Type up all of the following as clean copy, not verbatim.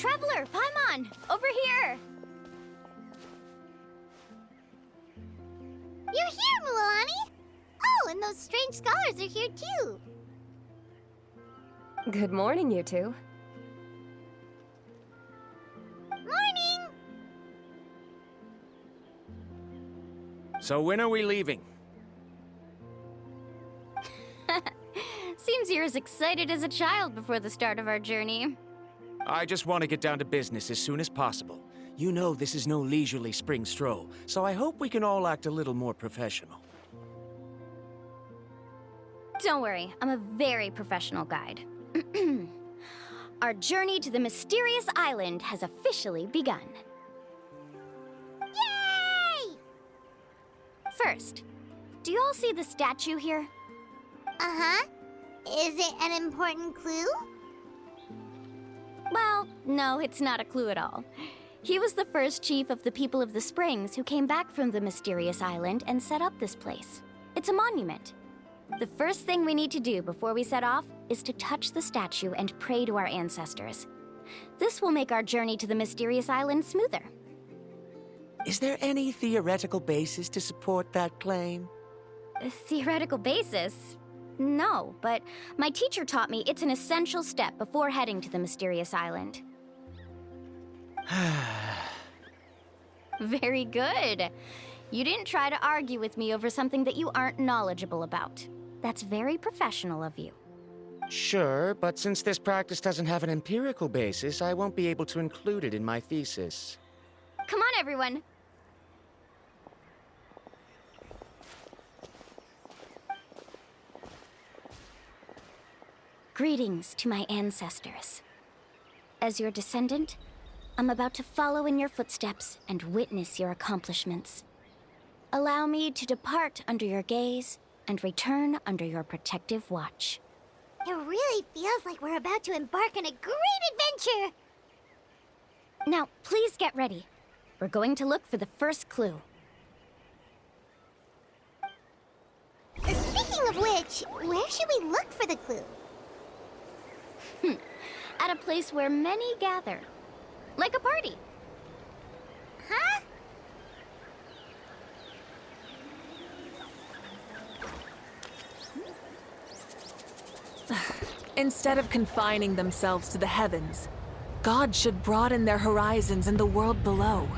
Traveler, Paimon! Over here! You're here, MUALANI! Oh, and those strange scholars are here too! Good morning, you two. Morning! So when are we leaving? Seems you're as excited as a child before the start of our journey. I just want to get down to business as soon as possible. You know this is no leisurely spring stroll, so I hope we can all act a little more professional. Don't worry, I'm a very professional guide. Our journey to the mysterious island has officially begun. Yay! First, do you all see the statue here? Uh-huh. Is it an important clue? Well, no, it's not a clue at all. He was the first chief of the people of the Springs who came back from the mysterious island and set up this place. It's a monument. The first thing we need to do before we set off is to touch the statue and pray to our ancestors. This will make our journey to the mysterious island smoother. Is there any theoretical basis to support that claim? A theoretical basis? No, but my teacher taught me it's an essential step before heading to the mysterious island. Very good. You didn't try to argue with me over something that you aren't knowledgeable about. That's very professional of you. Sure, but since this practice doesn't have an empirical basis, I won't be able to include it in my thesis. Come on, everyone. Greetings to my ancestors. As your descendant, I'm about to follow in your footsteps and witness your accomplishments. Allow me to depart under your gaze and return under your protective watch. It really feels like we're about to embark on a great adventure! Now, please get ready. We're going to look for the first clue. Speaking of which, where should we look for the clue? At a place where many gather. Like a party. Huh? Instead of confining themselves to the heavens, God should broaden their horizons in the world below.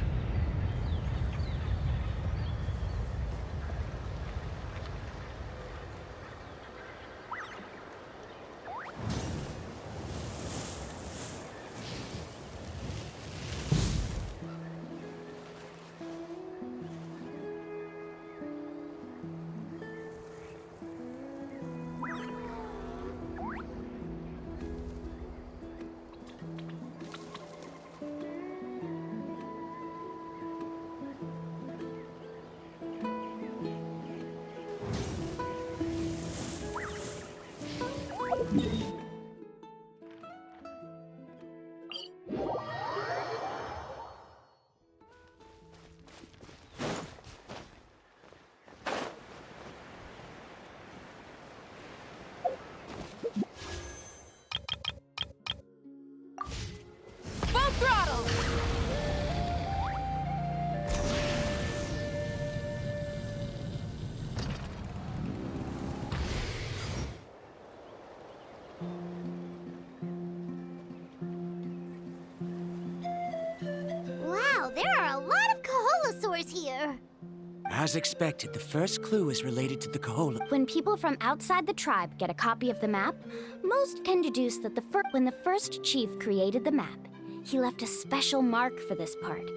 Full throttle! Wow, there are a lot of Kaholosaurs here! As expected, the first clue is related to the Kahola. When people from outside the tribe get a copy of the map, most can deduce that when the first chief created the map, he left a special mark for this part.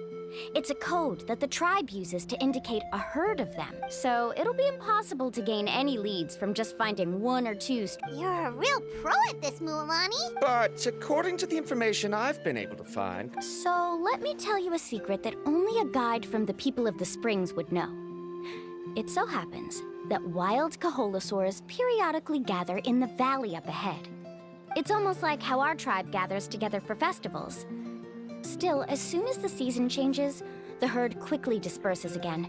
It's a code that the tribe uses to indicate a herd of them, so it'll be impossible to gain any leads from just finding one or two. You're a real pro at this, MUALANI! But according to the information I've been able to find... So let me tell you a secret that only a guide from the people of the Springs would know. It so happens that wild Kaholosaurs periodically gather in the valley up ahead. It's almost like how our tribe gathers together for festivals. Still, as soon as the season changes, the herd quickly disperses again.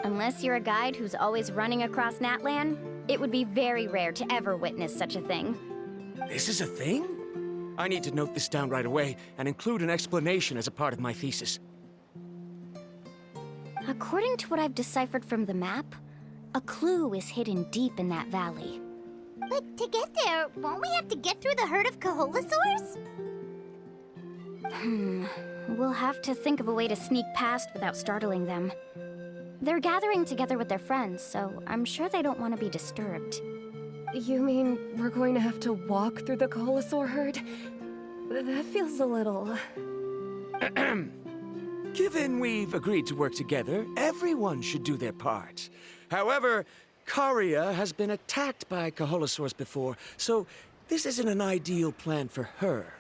Unless you're a guide who's always running across Natlan, it would be very rare to ever witness such a thing. This is a thing? I need to note this down right away and include an explanation as a part of my thesis. According to what I've deciphered from the map, a clue is hidden deep in that valley. But to get there, won't we have to get through the herd of Kaholasaurs? We'll have to think of a way to sneak past without startling them. They're gathering together with their friends, so I'm sure they don't want to be disturbed. You mean we're going to have to walk through the Kaholasaur herd? That feels a little... Given we've agreed to work together, everyone should do their part. However, Karia has been attacked by Kaholasaurs before, so this isn't an ideal plan for her.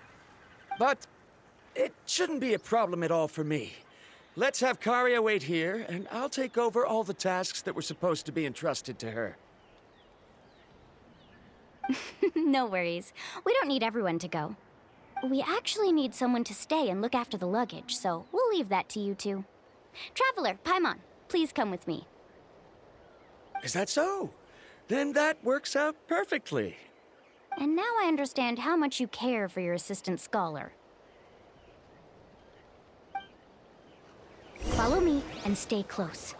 But it shouldn't be a problem at all for me. Let's have Karia wait here, and I'll take over all the tasks that were supposed to be entrusted to her. No worries. We don't need everyone to go. We actually need someone to stay and look after the luggage, so we'll leave that to you two. Traveler, Paimon, please come with me. Is that so? Then that works out perfectly. And now I understand how much you care for your assistant scholar. Follow me and stay close.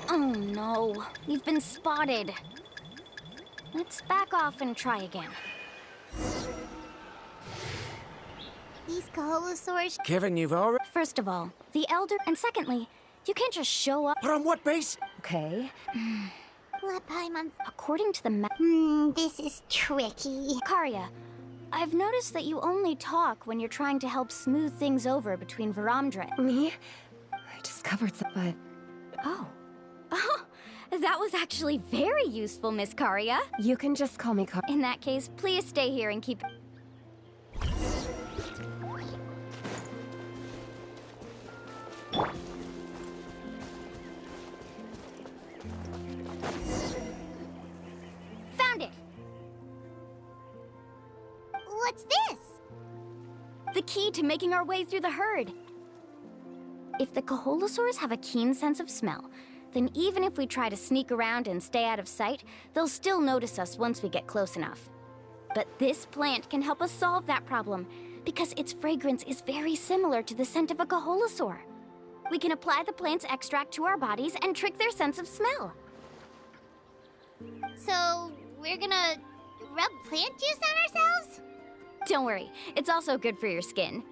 Oh no, we've been spotted. Let's back off and try again. These Kaholasaurs... Kevin, you've already... First of all, the Elder, and secondly, you can't just show up. But on what base? Okay. Let Paimon... According to the map... this is tricky. Karia, I've noticed that you only talk when you're trying to help smooth things over between Varamdra. Me? I discovered some, but... Oh. Oh, that was actually very useful, Miss Karia. You can just call me In that case, please stay here and keep... Found it! What's this? The key to making our way through the herd. If the Kaholasaurs have a keen sense of smell, then even if we try to sneak around and stay out of sight, they'll still notice us once we get close enough. But this plant can help us solve that problem, because its fragrance is very similar to the scent of a Kaholasaur. We can apply the plant's extract to our bodies and trick their sense of smell. So, we're gonna rub plant juice on ourselves? Don't worry, it's also good for your skin.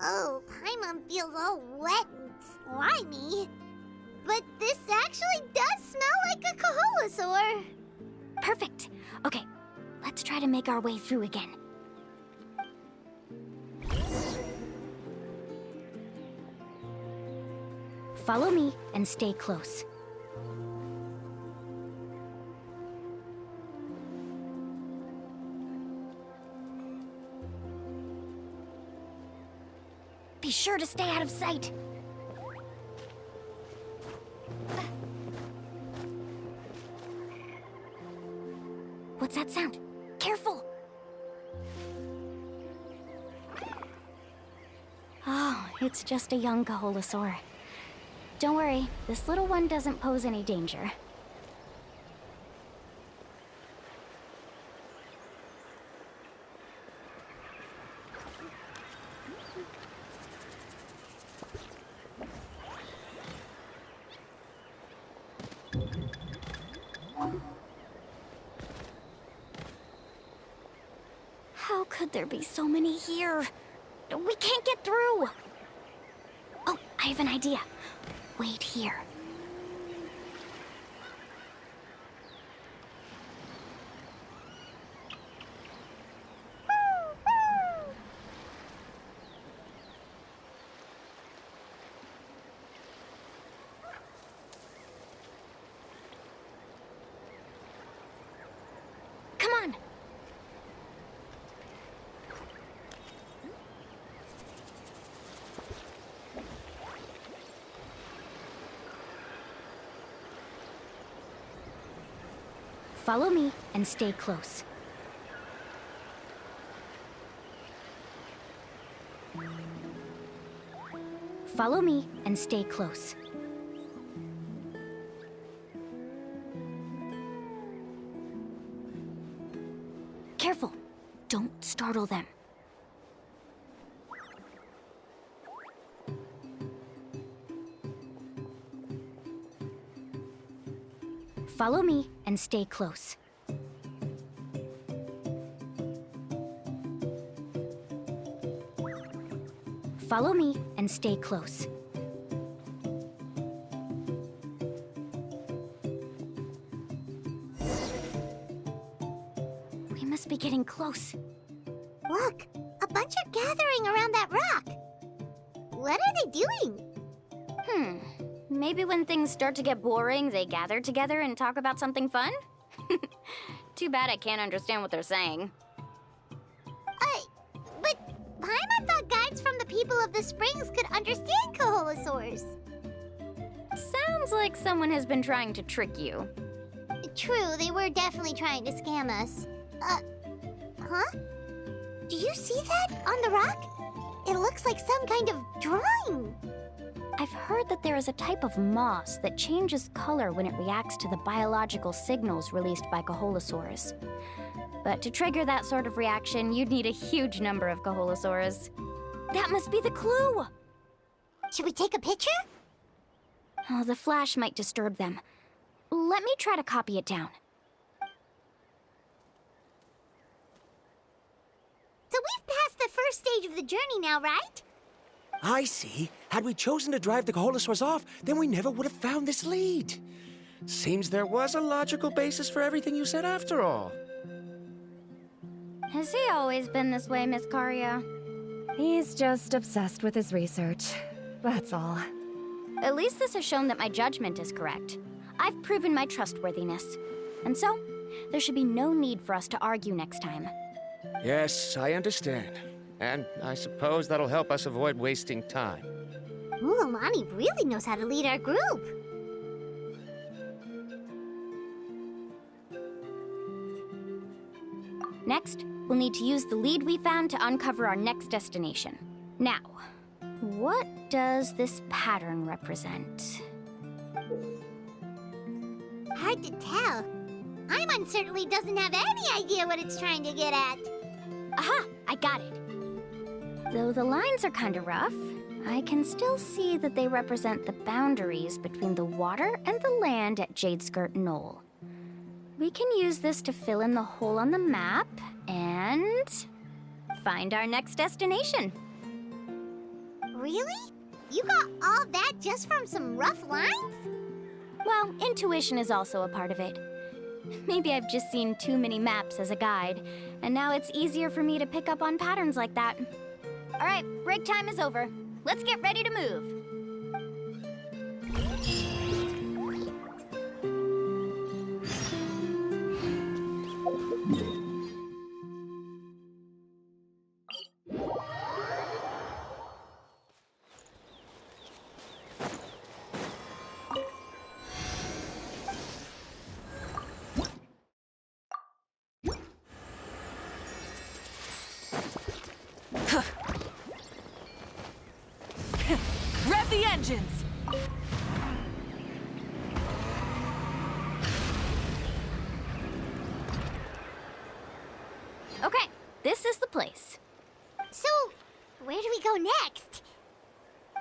Oh, Paimon feels all wet and slimy. But this actually does smell like a Kaholasaur. Perfect. Okay, let's try to make our way through again. Follow me and stay close. Be sure to stay out of sight. What's that sound? Careful! Oh, it's just a young Kaholasaur. Don't worry, this little one doesn't pose any danger. How could there be so many here? We can't get through! Oh, I have an idea. Wait here. Come on! Follow me and stay close. Follow me and stay close. Careful! Don't startle them. Follow me and stay close. Follow me and stay close. We must be getting close. Look, a bunch are gathering around that rock. What are they doing? Maybe when things start to get boring, they gather together and talk about something fun? Too bad I can't understand what they're saying. But Paimon thought guides from the people of the springs could understand Kaholosaurs. Sounds like someone has been trying to trick you. True, they were definitely trying to scam us. Huh? Do you see that on the rock? It looks like some kind of drawing. I've heard that there is a type of moss that changes color when it reacts to the biological signals released by Kaholosaurs. But to trigger that sort of reaction, you'd need a huge number of Kaholosaurs. That must be the clue! Should we take a picture? Oh, the flash might disturb them. Let me try to copy it down. So we've passed the first stage of the journey now, right? I see. Had we chosen to drive the Kaholosaurs off, then we never would have found this lead. Seems there was a logical basis for everything you said after all. Has he always been this way, Miss Karia? He's just obsessed with his research. That's all. At least this has shown that my judgment is correct. I've proven my trustworthiness. And so, there should be no need for us to argue next time. Yes, I understand. And I suppose that'll help us avoid wasting time. MUALANI really knows how to lead our group. Next, we'll need to use the lead we found to uncover our next destination. Now, what does this pattern represent? Hard to tell. Paimon certainly doesn't have any idea what it's trying to get at. Aha! I got it! Though the lines are kind of rough, I can still see that they represent the boundaries between the water and the land at Jadeskirt Knoll. We can use this to fill in the hole on the map and find our next destination. Really? You got all that just from some rough lines? Well, intuition is also a part of it. Maybe I've just seen too many maps as a guide, and now it's easier for me to pick up on patterns like that. All right, break time is over. Let's get ready to move. Rev the engines! Okay, this is the place. So, where do we go next?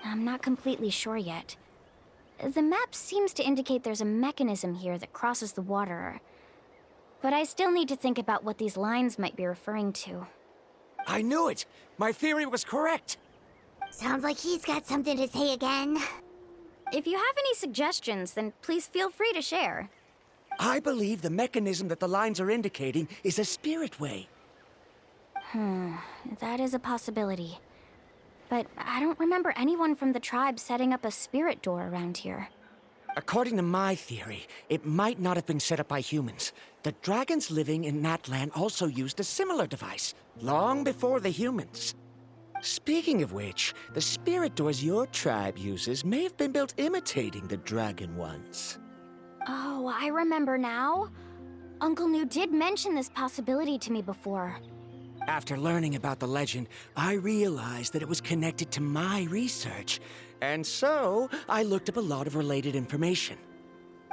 I'm not completely sure yet. The map seems to indicate there's a mechanism here that crosses the water. But I still need to think about what these lines might be referring to. I knew it! My theory was correct! Sounds like he's got something to say again. If you have any suggestions, then please feel free to share. I believe the mechanism that the lines are indicating is a spirit way. That is a possibility. But I don't remember anyone from the tribe setting up a spirit door around here. According to my theory, it might not have been set up by humans. The dragons living in that land also used a similar device, long before the humans. Speaking of which, the spirit doors your tribe uses may have been built imitating the dragon ones. Oh, I remember now. Uncle New did mention this possibility to me before. After learning about the legend, I realized that it was connected to my research. And so, I looked up a lot of related information.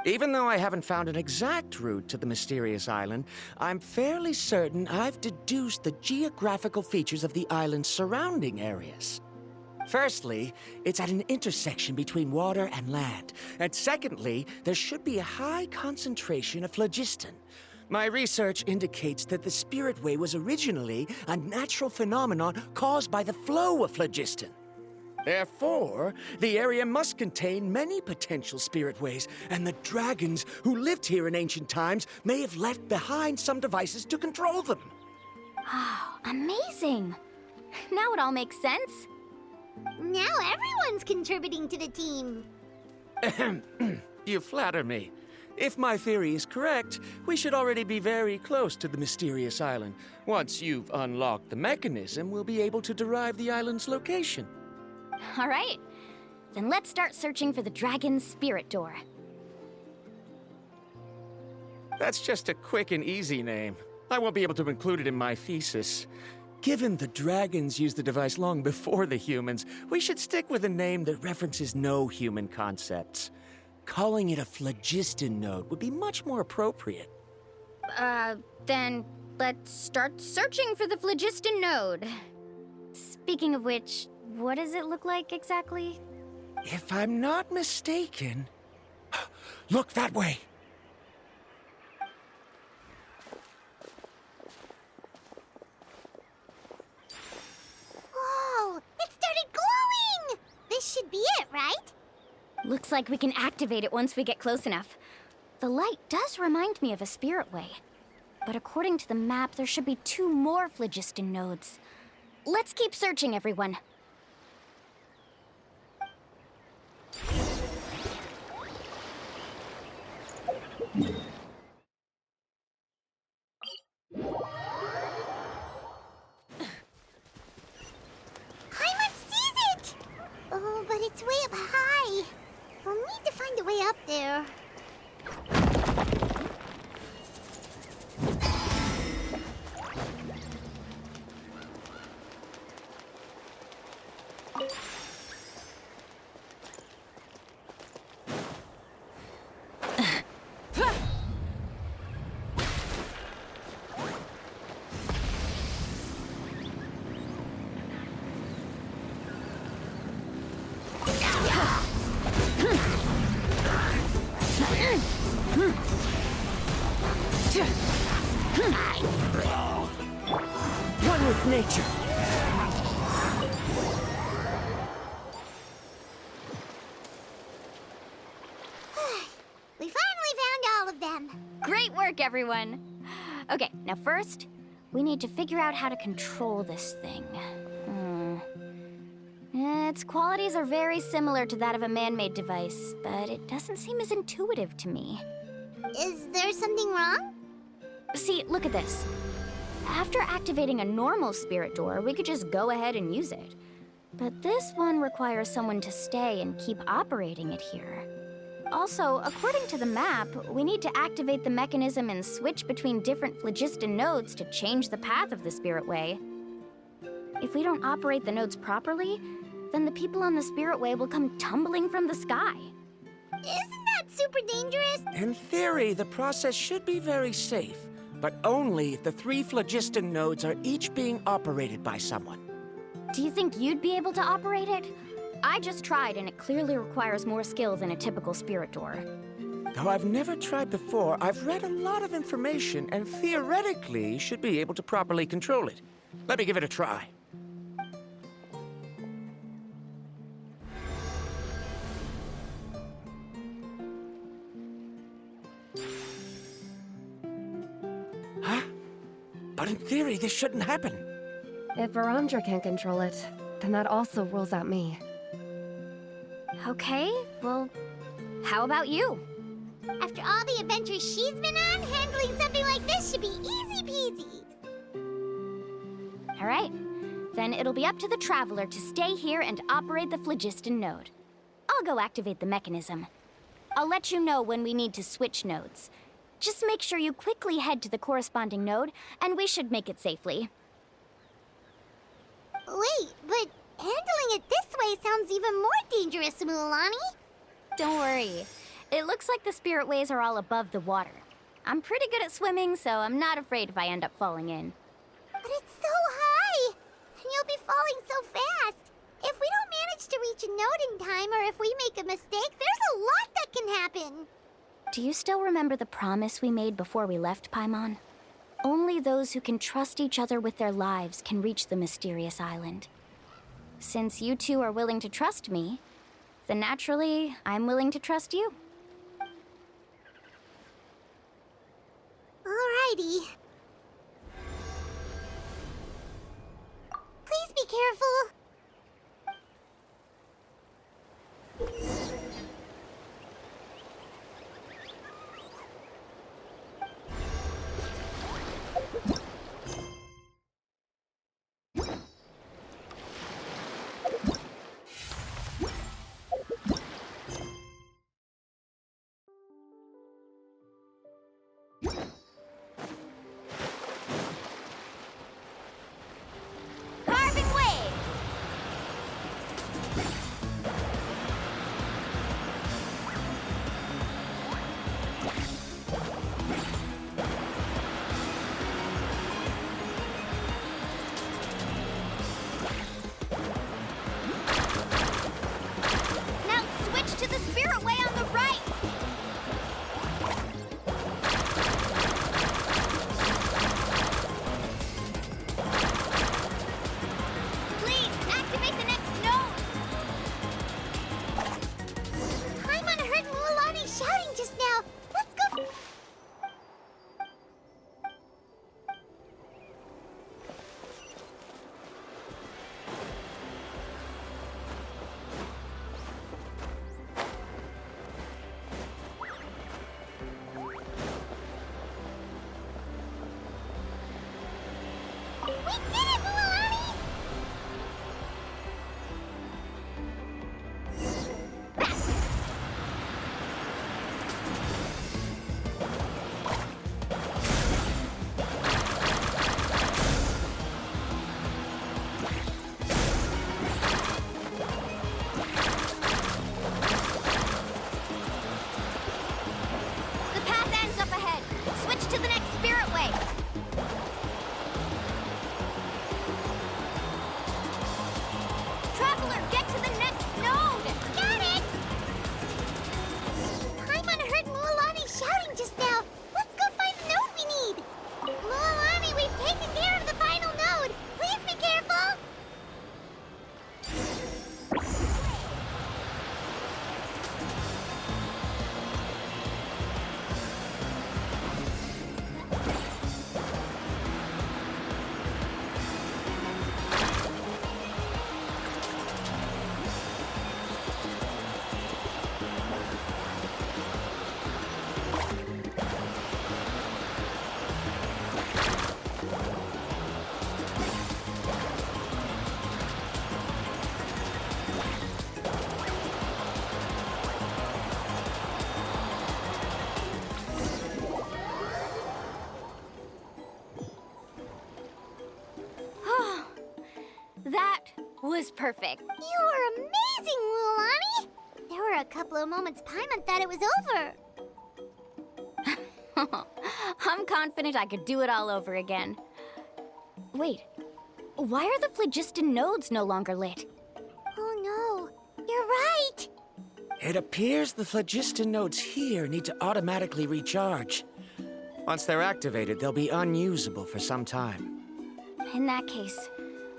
Even though I haven't found an exact route to the mysterious island, I'm fairly certain I've deduced the geographical features of the island's surrounding areas. Firstly, it's at an intersection between water and land. And secondly, there should be a high concentration of phlogiston. My research indicates that the Spirit Way was originally a natural phenomenon caused by the flow of phlogiston. Therefore, the area must contain many potential spirit ways, and the dragons who lived here in ancient times may have left behind some devices to control them. Oh, amazing! Now it all makes sense. Now everyone's contributing to the team. You flatter me. If my theory is correct, we should already be very close to the mysterious island. Once you've unlocked the mechanism, we'll be able to derive the island's location. All right, then let's start searching for the dragon's spirit door. That's just a quick and easy name. I won't be able to include it in my thesis. Given the dragons used the device long before the humans, we should stick with a name that references no human concepts. Calling it a phlogiston node would be much more appropriate. Then let's start searching for the phlogiston node. Speaking of which, what does it look like exactly? If I'm not mistaken... Look that way! Whoa! It started glowing! This should be it, right? Looks like we can activate it once we get close enough. The light does remind me of a spirit way. But according to the map, there should be 2 more phlogiston nodes. Let's keep searching, everyone. Paimon sees it! Oh, but it's way up high. We'll need to find a way up there. One with nature. We finally found all of them. Great work, everyone! Okay, now first, we need to figure out how to control this thing. Its qualities are very similar to that of a man-made device, but it doesn't seem as intuitive to me. Is there something wrong? See, look at this. After activating a normal spirit door, we could just go ahead and use it. But this one requires someone to stay and keep operating it here. Also, according to the map, we need to activate the mechanism and switch between different phlogiston nodes to change the path of the spirit way. If we don't operate the nodes properly, then the people on the spirit way will come tumbling from the sky. Isn't that super dangerous? In theory, the process should be very safe, but only if the 3 phlogiston nodes are each being operated by someone. Do you think you'd be able to operate it? I just tried, and it clearly requires more skill than a typical spirit door. Though I've never tried before, I've read a lot of information and theoretically should be able to properly control it. Let me give it a try. Huh? But in theory, this shouldn't happen. If Verandra can't control it, then that also rules out me. Okay, well, how about you? After all the adventures she's been on, handling something like this should be easy peasy. All right, then it'll be up to the Traveler to stay here and operate the phlogiston node. I'll go activate the mechanism. I'll let you know when we need to switch nodes. Just make sure you quickly head to the corresponding node, and we should make it safely. Wait, but Handling it this way sounds even more dangerous, MUALANI. Don't worry. It looks like the spirit ways are all above the water. I'm pretty good at swimming, so I'm not afraid if I end up falling in. But it's so high! And you'll be falling so fast! If we don't manage to reach a node in time, or if we make a mistake, there's a lot that can happen! Do you still remember the promise we made before we left Paimon? Only those who can trust each other with their lives can reach the mysterious island. Since you two are willing to trust me, then naturally, I'm willing to trust you. Alrighty. Please be careful! Carving waves! Now switch to the spirit way on the right! Please, activate the next node! Paimon heard MUALANI shouting just now! Let's go! We did it, MUALANI! The path ends up ahead. Switch to the next spirit way. Traveler, get to the next node! Got it! Paimon heard MUALANI shouting just now. Let's go find the node we need. MUALANI, we've taken care of the final node. Please be careful. That was perfect. You were amazing, MUALANI. There were a couple of moments Paimon thought it was over. I'm confident I could do it all over again. Wait, why are the phlogiston nodes no longer lit? Oh no, you're right. It appears the phlogiston nodes here need to automatically recharge. Once they're activated, they'll be unusable for some time. In that case,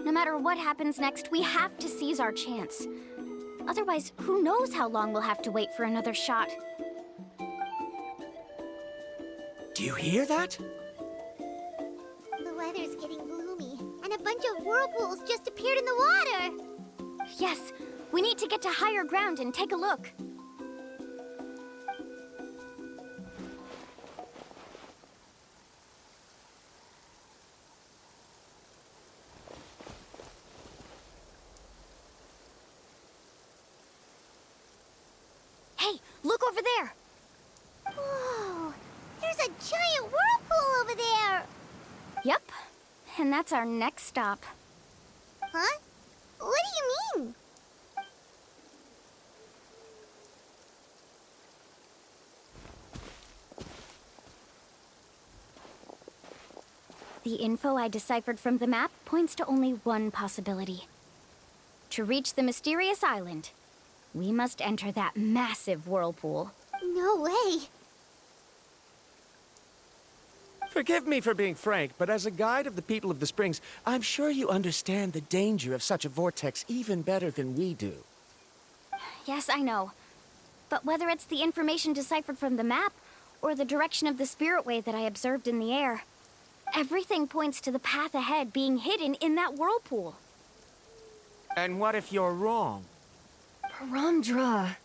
no matter what happens next, we have to seize our chance. Otherwise, who knows how long we'll have to wait for another shot. Do you hear that? The weather's getting gloomy, and a bunch of whirlpools just appeared in the water. Yes, we need to get to higher ground and take a look. Hey, look over there! Whoa, there's a giant whirlpool over there. Yep, and that's our next stop. Huh? What do you mean? The info I deciphered from the map points to only one possibility. To reach the mysterious island, we must enter that massive whirlpool. No way. Forgive me for being frank, but as a guide of the people of the Springs, I'm sure you understand the danger of such a vortex even better than we do. Yes, I know. But whether it's the information deciphered from the map, or the direction of the spirit wave that I observed in the air, everything points to the path ahead being hidden in that whirlpool. And what if you're wrong? Paramdra.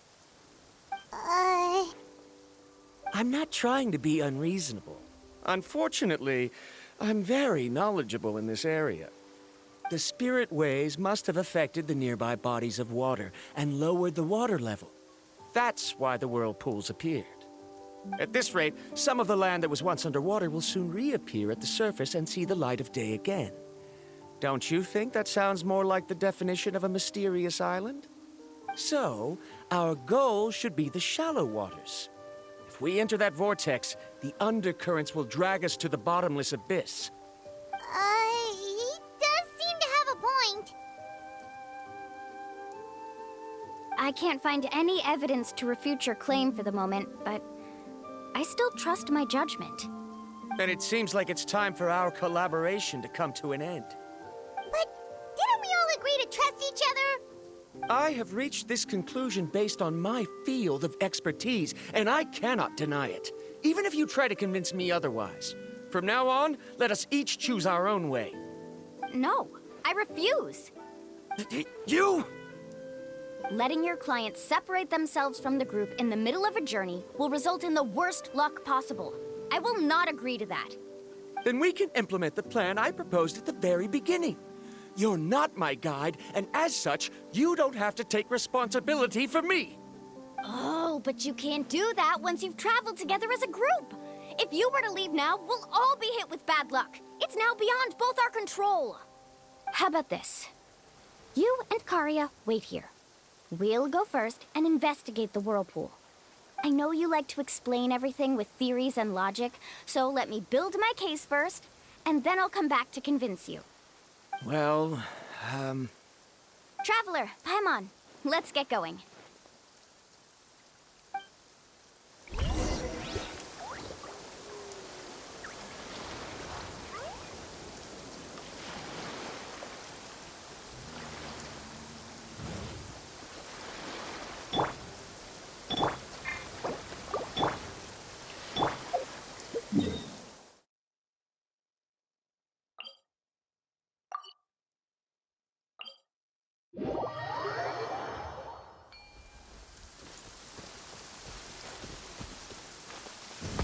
I'm not trying to be unreasonable. Unfortunately, I'm very knowledgeable in this area. The spirit waves must have affected the nearby bodies of water and lowered the water level. That's why the whirlpools appeared. At this rate, some of the land that was once underwater will soon reappear at the surface and see the light of day again. Don't you think that sounds more like the definition of a mysterious island? So, our goal should be the shallow waters. If we enter that vortex, the undercurrents will drag us to the bottomless abyss. He does seem to have a point. I can't find any evidence to refute your claim for the moment, but I still trust my judgment. And it seems like it's time for our collaboration to come to an end. But didn't we all agree to trust each other? I have reached this conclusion based on my field of expertise, and I cannot deny it, even if you try to convince me otherwise. From now on, let us each choose our own way. No, I refuse. You? Letting your clients separate themselves from the group in the middle of a journey will result in the worst luck possible. I will not agree to that. Then we can implement the plan I proposed at the very beginning. You're not my guide, and as such, you don't have to take responsibility for me. Oh, but you can't do that once you've traveled together as a group. If you were to leave now, we'll all be hit with bad luck. It's now beyond both our control. How about this? You and Karia wait here. We'll go first and investigate the whirlpool. I know you like to explain everything with theories and logic, so let me build my case first, and then I'll come back to convince you. Well, Traveler, Paimon, let's get going.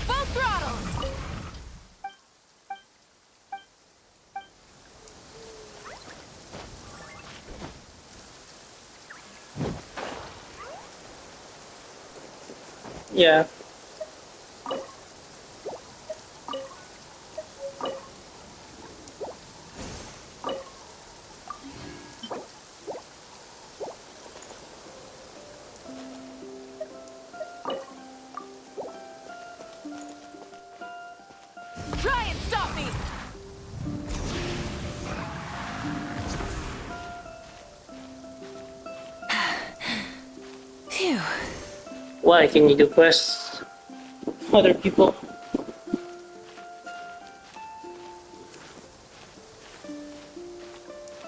Full throttle! Yeah. Try and stop me! Phew. Why can you do quests? Other people.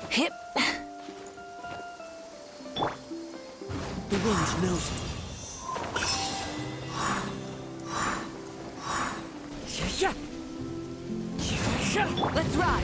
Hip. the wind knows it. Let's ride!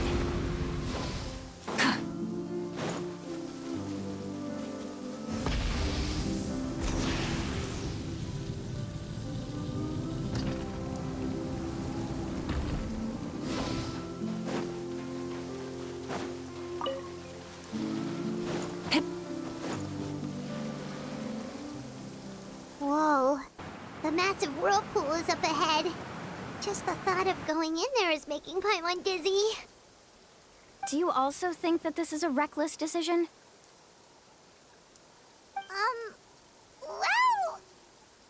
Whoa. The massive whirlpool is up ahead. Just the thought of going in there is making Paimon dizzy. Do you also think that this is a reckless decision?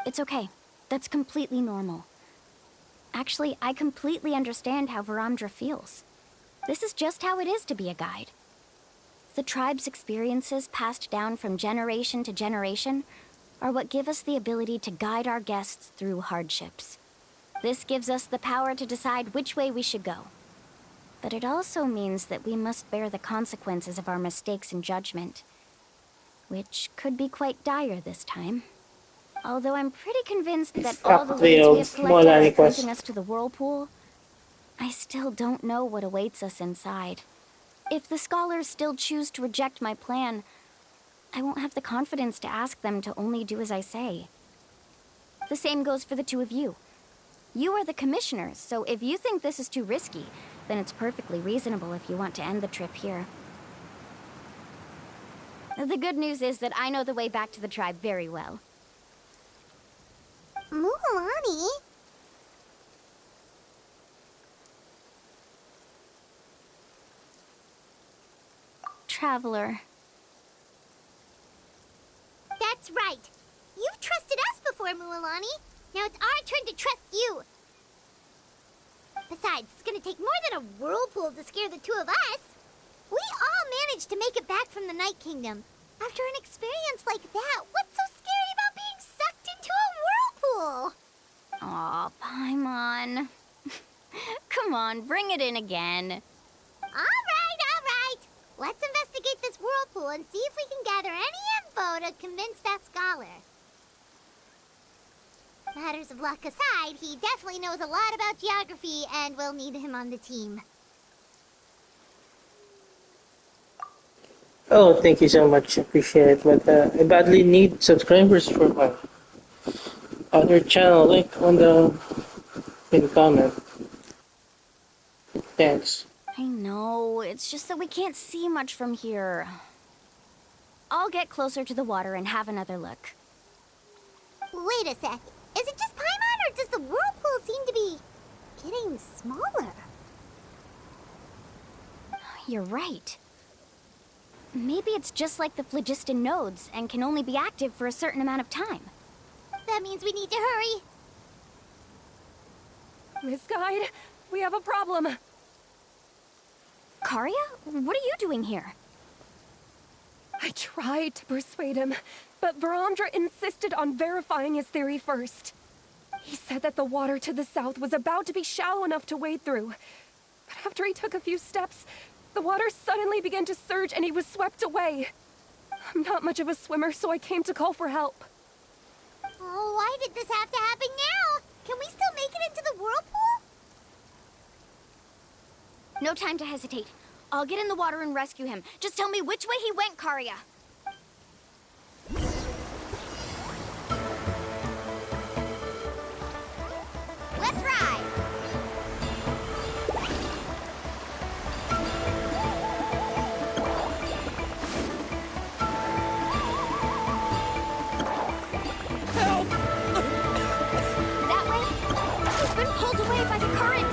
It's okay. That's completely normal. Actually, I completely understand how Varamdra feels. This is just how it is to be a guide. The tribe's experiences passed down from generation to generation are what give us the ability to guide our guests through hardships. This gives us the power to decide which way we should go. But it also means that we must bear the consequences of our mistakes and judgment, which could be quite dire this time. Although I'm pretty convinced that all the leads we have collected are pointing us to the whirlpool, I still don't know what awaits us inside. If the scholars still choose to reject my plan, I won't have the confidence to ask them to only do as I say. The same goes for the two of you. You are the commissioners, so if you think this is too risky, then it's perfectly reasonable if you want to end the trip here. The good news is that I know the way back to the tribe very well. MUALANI? Traveler. That's right. You've trusted us before, MUALANI. Now it's our turn to trust you. Besides, it's gonna take more than a whirlpool to scare the two of us. We all managed to make it back from the Night Kingdom. After an experience like that, what's so scary about being sucked into a whirlpool? Aw, Paimon. Come on, bring it in again. All right. Let's investigate this whirlpool and see if we can gather any info to convince that scholar. Matters of luck aside, he definitely knows a lot about geography, and we'll need him on the team. Oh, thank you so much. Appreciate it. But I badly need subscribers for my other channel. Link on the pinned comment. Thanks. I know, it's just that we can't see much from here. I'll get closer to the water and have another look. Wait a sec. Is it just Paimon, or does the whirlpool seem to be getting smaller? You're right. Maybe it's just like the phlogiston nodes and can only be active for a certain amount of time. That means we need to hurry. Miss Guide, we have a problem. Karia? What are you doing here? I tried to persuade him, but Varamdra insisted on verifying his theory first. He said that the water to the south was about to be shallow enough to wade through. But after he took a few steps, the water suddenly began to surge and he was swept away. I'm not much of a swimmer, so I came to call for help. Oh, why did this have to happen now? Can we still make it into the whirlpool? No time to hesitate. I'll get in the water and rescue him. Just tell me which way he went, Karia. Let's ride! That way? He's been pulled away by the current!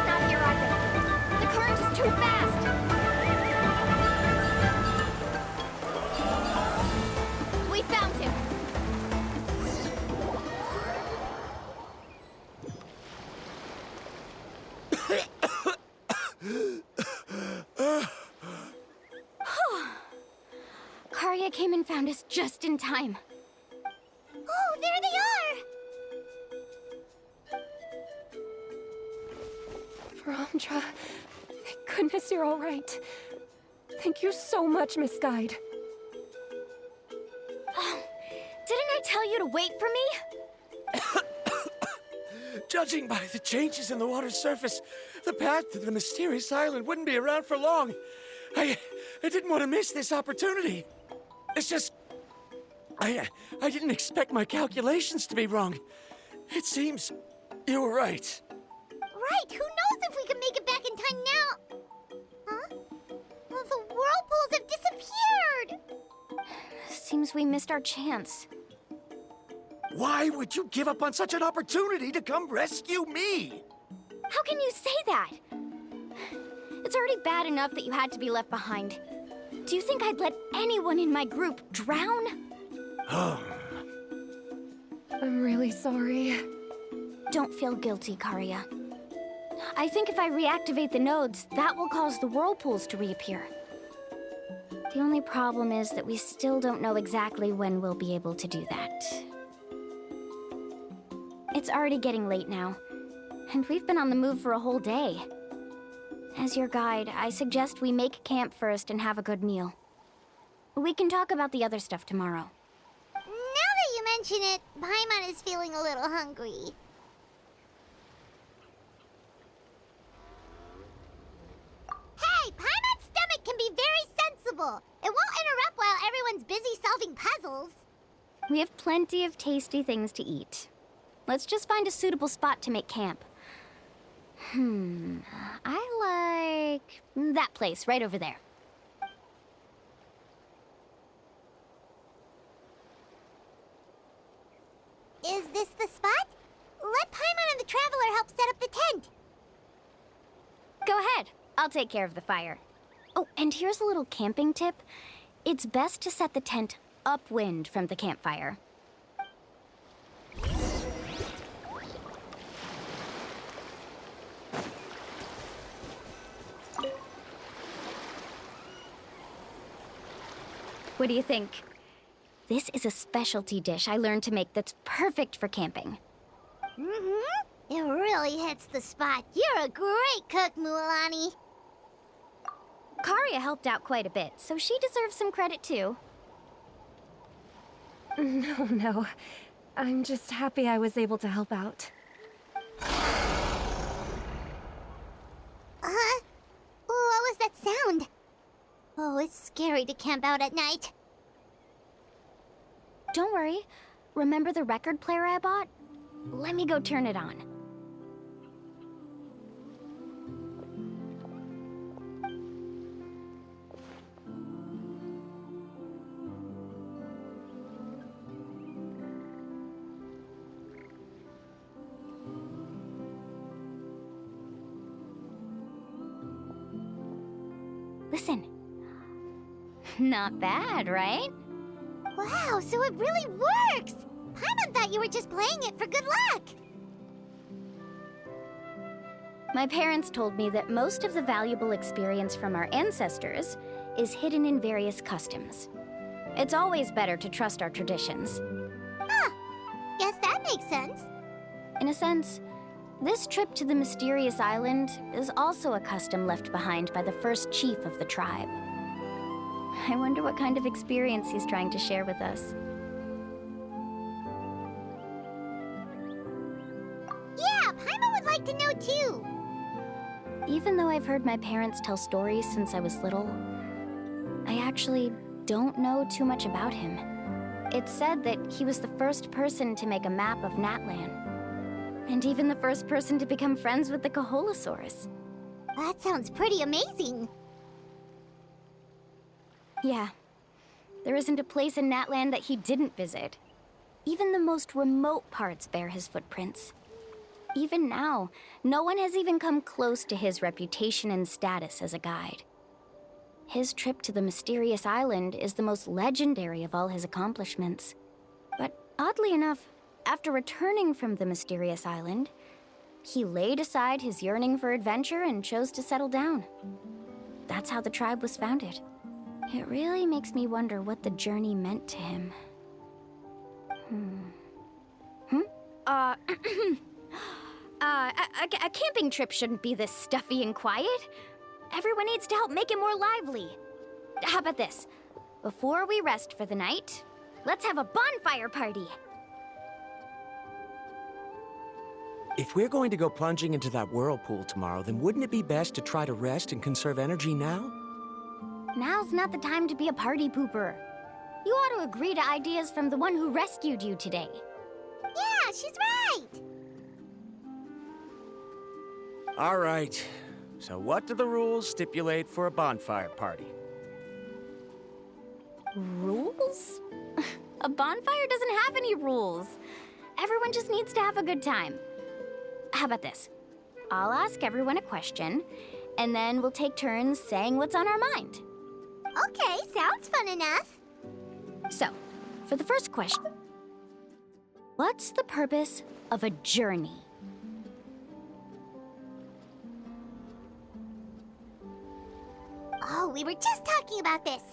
Not here either. The current is too fast! We found him! Karia came and found us just in time. Oh, there they are! Varamdra, thank goodness you're all right. Thank you so much, Miss Guide. Oh, didn't I tell you to wait for me? Judging by the changes in the water's surface, the path to the mysterious island wouldn't be around for long. I didn't want to miss this opportunity. It's just... I didn't expect my calculations to be wrong. It seems you were right. Right, who knows if we can make it back in time now? Huh? Well, the whirlpools have disappeared! Seems we missed our chance. Why would you give up on such an opportunity to come rescue me? How can you say that? It's already bad enough that you had to be left behind. Do you think I'd let anyone in my group drown? I'm really sorry. Don't feel guilty, Karia. I think if I reactivate the nodes, that will cause the whirlpools to reappear. The only problem is that we still don't know exactly when we'll be able to do that. It's already getting late now, and we've been on the move for a whole day. As your guide, I suggest we make camp first and have a good meal. We can talk about the other stuff tomorrow. Now that you mention it, Paimon is feeling a little hungry. Hey, Paimon's stomach can be very sensible. It won't interrupt while everyone's busy solving puzzles. We have plenty of tasty things to eat. Let's just find a suitable spot to make camp. I like that place right over there. Is this the spot? Let Paimon and the Traveler help set up the tent. Go ahead. I'll take care of the fire. Oh, and here's a little camping tip. It's best to set the tent upwind from the campfire. What do you think? This is a specialty dish I learned to make that's perfect for camping. It really hits the spot. You're a great cook, MUALANI. Karia helped out quite a bit, so she deserves some credit too. No. I'm just happy I was able to help out. What was that sound? Oh, it's scary to camp out at night. Don't worry. Remember the record player I bought? Let me go turn it on. Listen. Not bad, right? Wow, so it really works! Paimon thought you were just playing it for good luck. My parents told me that most of the valuable experience from our ancestors is hidden in various customs. It's always better to trust our traditions. Guess that makes sense. In a sense, this trip to the mysterious island is also a custom left behind by the first chief of the tribe. I wonder what kind of experience he's trying to share with us. Yeah, Paimon would like to know too. Even though I've heard my parents tell stories since I was little, I actually don't know too much about him. It's said that he was the first person to make a map of Natlan, and even the first person to become friends with the Kaholosaurus. That sounds pretty amazing. Yeah. There isn't a place in Natlan that he didn't visit. Even the most remote parts bear his footprints. Even now, no one has even come close to his reputation and status as a guide. His trip to the mysterious island is the most legendary of all his accomplishments. But oddly enough, after returning from the mysterious island, he laid aside his yearning for adventure and chose to settle down. That's how the tribe was founded. It really makes me wonder what the journey meant to him. A camping trip shouldn't be this stuffy and quiet. Everyone needs to help make it more lively. How about this? Before we rest for the night, let's have a bonfire party. If we're going to go plunging into that whirlpool tomorrow, then wouldn't it be best to try to rest and conserve energy now? Now's not the time to be a party pooper. You ought to agree to ideas from the one who rescued you today. Yeah, she's right. All right. So what do the rules stipulate for a bonfire party? Rules? A bonfire doesn't have any rules. Everyone just needs to have a good time. How about this? I'll ask everyone a question, and then we'll take turns saying what's on our mind. Okay, sounds fun enough. So, for the first question, what's the purpose of a journey? Oh, we were just talking about this.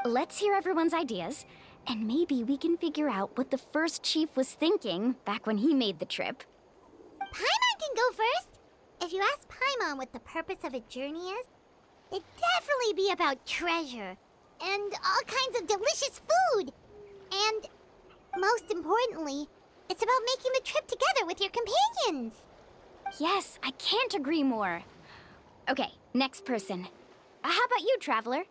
Let's hear everyone's ideas, and maybe we can figure out what the first chief was thinking back when he made the trip. Paimon can go first. If you ask Paimon what the purpose of a journey is, it'd definitely be about treasure and all kinds of delicious food. And most importantly, it's about making the trip together with your companions. Yes, I can't agree more. Okay, next person. How about you, Traveler?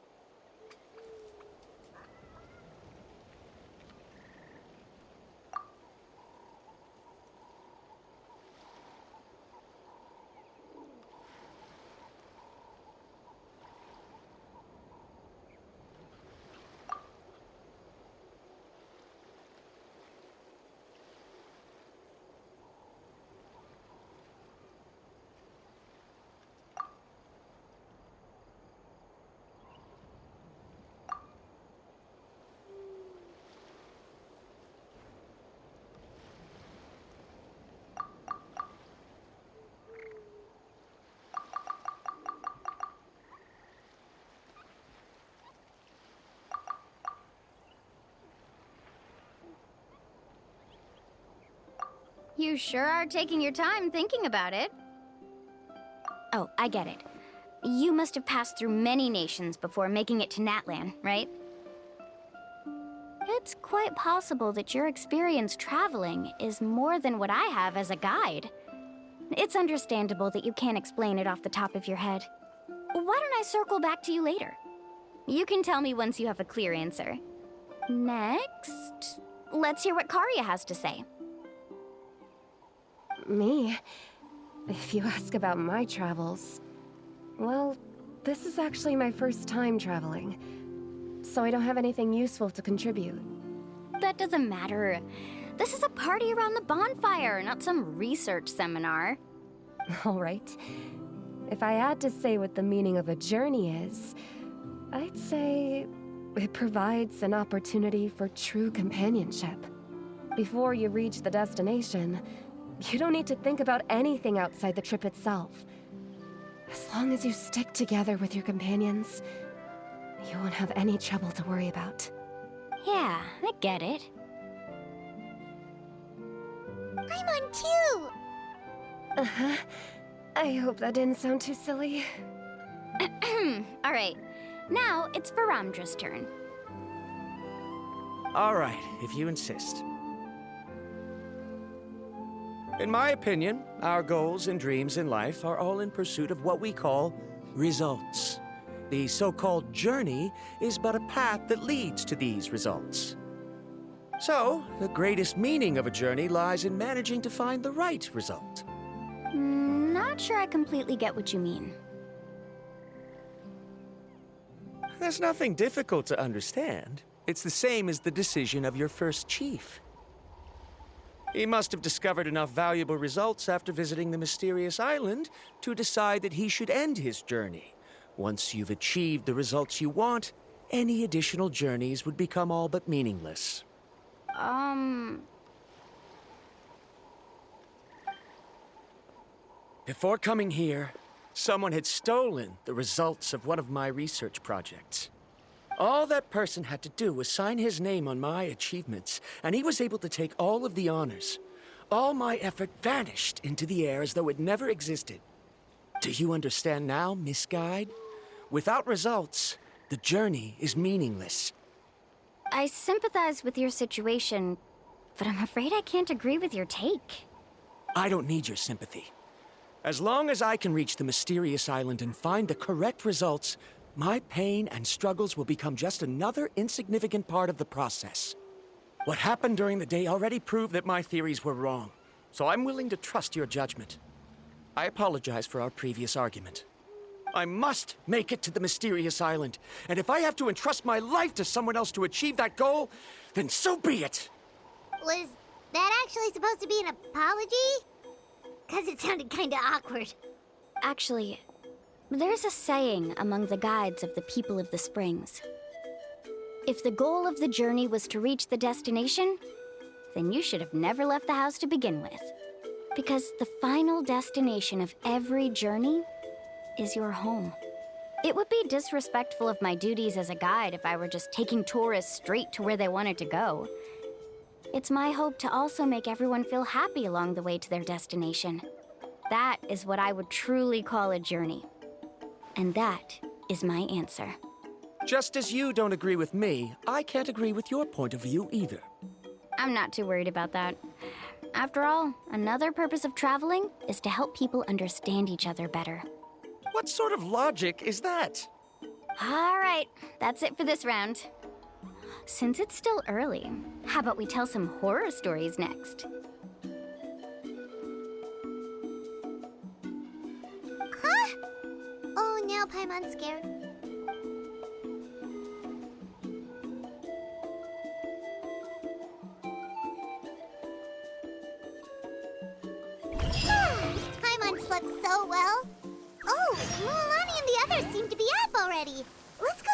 You sure are taking your time thinking about it. Oh, I get it. You must have passed through many nations before making it to Natlan, right? It's quite possible that your experience traveling is more than what I have as a guide. It's understandable that you can't explain it off the top of your head. Why don't I circle back to you later? You can tell me once you have a clear answer. Next, let's hear what Karia has to say. Me? If you ask about my travels... Well, this is actually my first time traveling, so I don't have anything useful to contribute. That doesn't matter. This is a party around the bonfire, not some research seminar. All right. If I had to say what the meaning of a journey is, I'd say it provides an opportunity for true companionship. Before you reach the destination, you don't need to think about anything outside the trip itself. As long as you stick together with your companions, you won't have any trouble to worry about. Yeah, I get it. I'm on too. Uh-huh. I hope that didn't sound too silly. All right, now it's Varamdra's turn. All right, if you insist. In my opinion, our goals and dreams in life are all in pursuit of what we call results. The so-called journey is but a path that leads to these results. So, the greatest meaning of a journey lies in managing to find the right result. Not sure I completely get what you mean. There's nothing difficult to understand. It's the same as the decision of your first chief. He must have discovered enough valuable results after visiting the mysterious island to decide that he should end his journey. Once you've achieved the results you want, any additional journeys would become all but meaningless. Before coming here, someone had stolen the results of one of my research projects. All that person had to do was sign his name on my achievements, and he was able to take all of the honors. All my effort vanished into the air as though it never existed. Do you understand now, Miss Guide? Without results, the journey is meaningless. I sympathize with your situation, but I'm afraid I can't agree with your take. I don't need your sympathy. As long as I can reach the mysterious island and find the correct results, my pain and struggles will become just another insignificant part of the process. What happened during the day already proved that my theories were wrong, so I'm willing to trust your judgment. I apologize for our previous argument. I must make it to the mysterious island, and if I have to entrust my life to someone else to achieve that goal, then so be it! Was that actually supposed to be an apology? Because it sounded kinda awkward. Actually, There's a saying among the guides of the people of the springs. If the goal of the journey was to reach the destination, then you should have never left the house to begin with. Because the final destination of every journey is your home. It would be disrespectful of my duties as a guide if I were just taking tourists straight to where they wanted to go. It's my hope to also make everyone feel happy along the way to their destination. That is what I would truly call a journey. And that is my answer. Just as you don't agree with me, I can't agree with your point of view either. I'm not too worried about that. After all, another purpose of traveling is to help people understand each other better. What sort of logic is that? All right, that's it for this round. Since it's still early, how about we tell some horror stories next? Huh? Oh, now Paimon's scared. Paimon slept so well. Oh, MUALANI and the others seem to be up already. Let's go